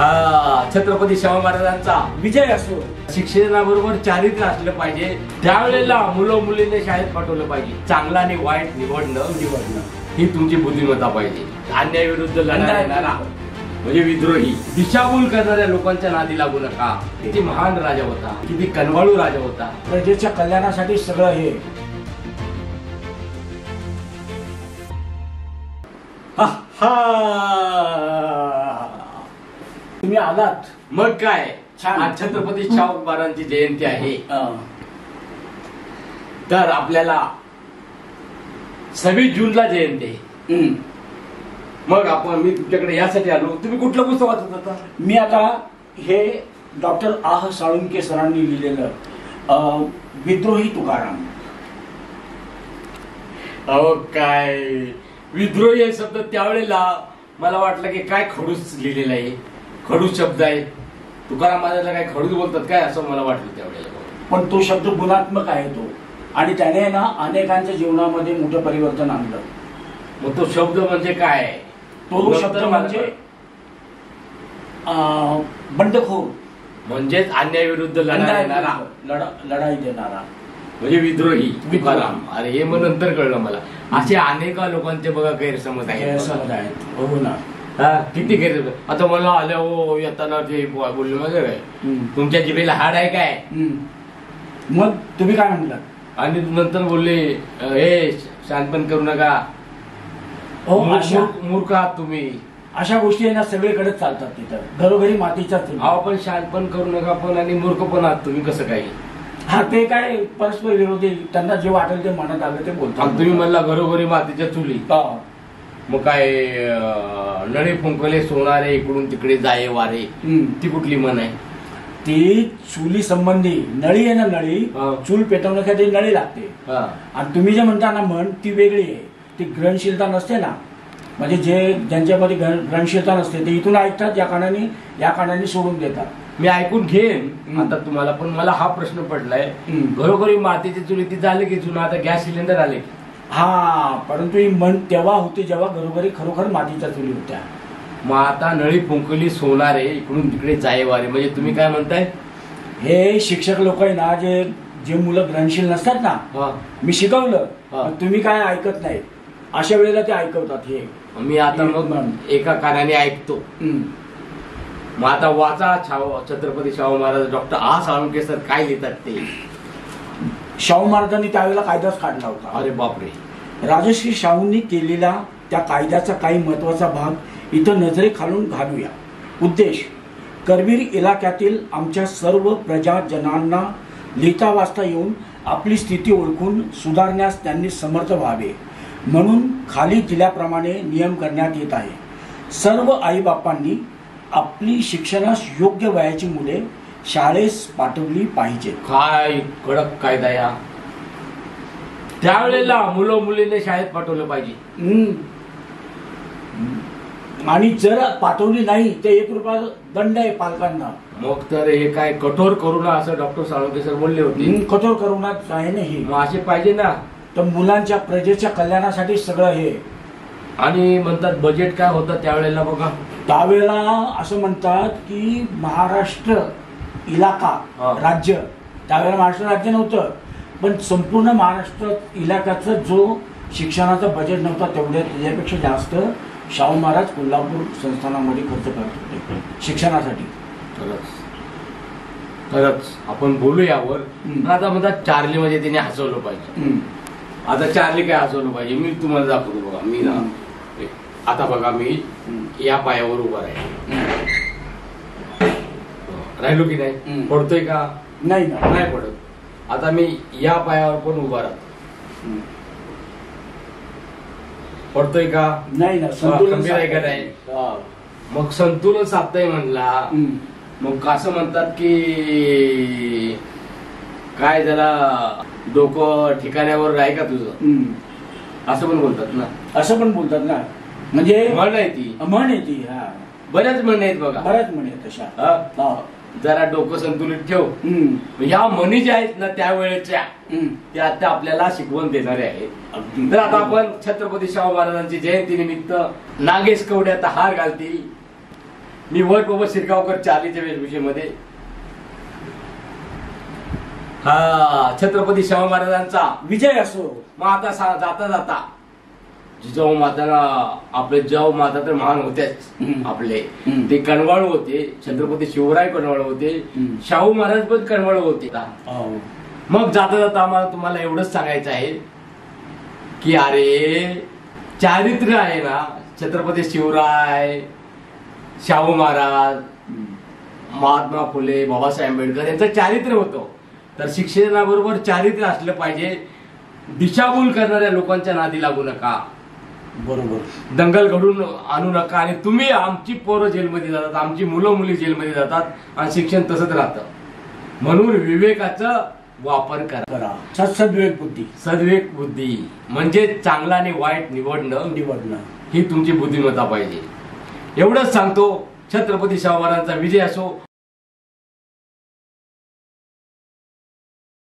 छत्रपती शाहू महाराजांचा विजय असो। शिक्षणाबरोबर चारित्र्य असलं पाहिजे, त्यावेळेला मुलं मुलीने शाळेत पाठवलं पाहिजे, चांगला आणि वाईट निवडणं ही तुमची बुद्धिमत्ता पाहिजे। अन्यायाविरुद्ध लढणारा म्हणजे विद्रोही, दिशाभूल करणाऱ्या लोकांच्या नादी लागू नका। किती महान राजा होता, किती कनवाळू राजा होता, प्रजेच्या कल्याणासाठी सगळं हे। तुम्ही आलात मग काय। आज छत्रपती शाहू महाराजांची जयंती आहे, तर आपल्याला 26 जूनला जयंती आहे। मग मी तुमच्याकडे यासाठी आलो। तुम्ही कुठलं पुस्तक वाचत होता? मी आता हे डॉक्टर आह साळुंके सरांनी लिहिलेलं विद्रोही तुकाराम। अहो काय विद्रोही हे शब्द त्यावेळेला मला वाटलं की काय खडूस लिहिलेला आहे, खडूस शब्द आहे। तुकाराम महाराजांना काय खडूस बोलतात काय असं मला वाटलं त्यावेळेला। पण तो शब्द गुणात्मक आहे तो, आणि त्याने ना अनेकांच्या जीवनामध्ये मोठं परिवर्तन आणलं। मग तो शब्द म्हणजे काय? तो शब्द म्हणजे बंडखोर, म्हणजेच अन्यायाविरुद्ध लढाई देणारा म्हणजे विद्रोही तुकाराम। अरे हे मग नंतर कळलं मला। असे अनेक लोकांचे बघा गैरसमज आहेत। हो ना, किती गैरसमज। आता मला आल्या हो येताना ते बोलले माझं काय तुमच्या जिभेला हाड आहे काय? मग तुम्ही काय म्हणलात? आणि नंतर बोलले हे शांतपण करू नका, मूर्ख आहात तुम्ही। अशा गोष्टी आहे ना सगळीकडे चालतात तिथं, घरोघरी मातीच्या चुली। आपण शांतपण करू नका पण आणि मूर्ख पण आहात तुम्ही, कसं काय? ते काय परस्पर विरोधी, त्यांना जे वाटेल ते मनात आलं ते बोलतात। तुम्ही म्हणला घरोघरी मातीच्या चुली, मग काय नळी फुंकले सोनारे इकडून तिकडे जाये वारे, ती कुठली म्हण आहे? ती चुली संबंधी। नळी आहे ना, नळी चूल पेटवण्यासाठी नळी लागते, आणि तुम्ही जे म्हणता ना म्हण ती वेगळी आहे। ती ग्रहणशीलता नसते ना, म्हणजे जे ज्यांच्यामध्ये ग्रहणशीलता नसते ते इथून ऐकतात, या कानाने सोडून देतात। मी ऐकून घेईन आता तुम्हाला, पण मला हा प्रश्न पडलाय, घरोघरी मातीची चुली ती झाली की जुना आता गॅस सिलेंडर आले की? परंतु ही म्हण तेव्हा होती जेव्हा घरोघरी खरोखर मातीच्या चुली होत्या। मग आता नळी फुंकली सोनारे इकडून तिकडे जाये वारे, म्हणजे तुम्ही काय म्हणताय? हे शिक्षक लोक आहे ना, जे मुलं ग्रहणशील नसतात ना, मी शिकवलं तुम्ही काय ऐकत नाही, अशा वेळेला ते ऐकवतात। हे मी आता मग एका कानाने ऐकतो। मग आता वाचा छत्रपती शाहू महाराज डॉक्टर आह साळुंके सर काय लिहितात ते। शाहू महाराजांनी त्यावेळेला कायदाच काढला होता। अरे बापरे। राजश्री शाहूंनी केलेला त्या कायद्याचा काही महत्वाचा भाग इथं नजरेखालून घालूया। उद्देश, करवीर इलाक्यातील आमच्या सर्व प्रजाजनांना लिहिता वाचता येऊन आपली स्थिती ओळखून सुधारण्यास त्यांनी समर्थ व्हावे म्हणून खाली दिल्याप्रमाणे नियम करण्यात येत आहे। सर्व आईबापांनी आपली शिक्षणास योग्य वयाची मुले शाळेस पाठवली पाहिजे। काय कडक कायदा या। त्यावेळेला मुलं मुलीने शाळेत पाठवलं पाहिजे, आणि जर पाठवली नाही तर 1 रुपया दंड आहे पालकांना। मग तर हे काय कठोर करू ना असं डॉक्टर साळुंके सर बोलले होते। कठोर करू ना आहे ना, हे असे पाहिजे ना, तर मुलांच्या प्रजेच्या कल्याणासाठी सगळं हे। आणि म्हणतात बजेट काय होतं त्यावेळेला बघा, त्यावेळेला असं म्हणतात की महाराष्ट्र इलाका राज्य, त्यावेळेला महाराष्ट्र राज्य नव्हतं, पण संपूर्ण महाराष्ट्र इलाक्याचं जो शिक्षणाचा बजेट नव्हता तेवढ्या त्याच्यापेक्षा जास्त शाहू महाराज कोल्हापूर संस्थानामध्ये खर्च करत होते शिक्षणासाठी। खरंच आपण बोलू यावर। आता म्हणतात चार्ली म्हणजे तिने हसवलं पाहिजे। आता चार्ली काय हसवलं पाहिजे मी तुम्हाला दाखवतो बघा। मी ना आता बघा मी या पायावर उभा राहिलो की नाही, पडतोय का? नाही पडत। आता मी या पायावर पण उभा राहतो, पडतोय का? नाही ना, संतुलन आहे का नाही? मग संतुलन साधताय म्हणला, मग असं म्हणतात की काय जरा डोकं ठिकाण्यावर आहे का तुझं, असं पण बोलतात ना। म्हणजे म्हण आहे ती, बऱ्याच म्हण आहेत बघा, बऱ्याच म्हण आहेत तशा। जरा डोकं संतुलित ठेव। या म्हणी ज्या आहेत ना त्यावेळेच्या, त्या आता आपल्याला शिकवण देणारे आहेत। तर आता आपण छत्रपती शाहू महाराजांची जयंती निमित्त नागेश कवड्यात हार घालतील, मी वट बाबा शिरगावकर चालीच्या वेशभूषेमध्ये हा छत्रपती शाहू महाराजांचा विजय असो. मग आता जाता जाता जिजाऊ माताला आपले जिजाऊ माता तर महान होत्याच आपले, ते कणवाळू होते. छत्रपती शिवराय कणवाळू होते, शाहू महाराज पण कणवाळू होते. मग जाता जाता आम्हाला तुम्हाला एवढंच सांगायचं आहे की अरे चारित्र्य आहे ना, छत्रपती शिवराय, शाहू महाराज, महात्मा फुले, बाबासाहेब आंबेडकर यांचं चारित्र्य होतं. तर शिक्षणाबरोबर चारित्र्य असलं पाहिजे. दिशाभूल करणाऱ्या लोकांच्या नादी लागू नका, बरोबर, दंगल घडून आणू नका. आणि तुम्ही आमची पोरं जेलमध्ये जातात, आमची मुलं मुली जेलमध्ये जातात आणि शिक्षण तसंच राहतं. म्हणून विवेकाचं वापर करा. सद्विवेक बुद्धी, सद्विवेक बुद्धी म्हणजे चांगला आणि वाईट निवडणं ही तुमची बुद्धिमत्ता पाहिजे. एवढंच सांगतो. छत्रपती शाहू महाराजांचा विजय असो.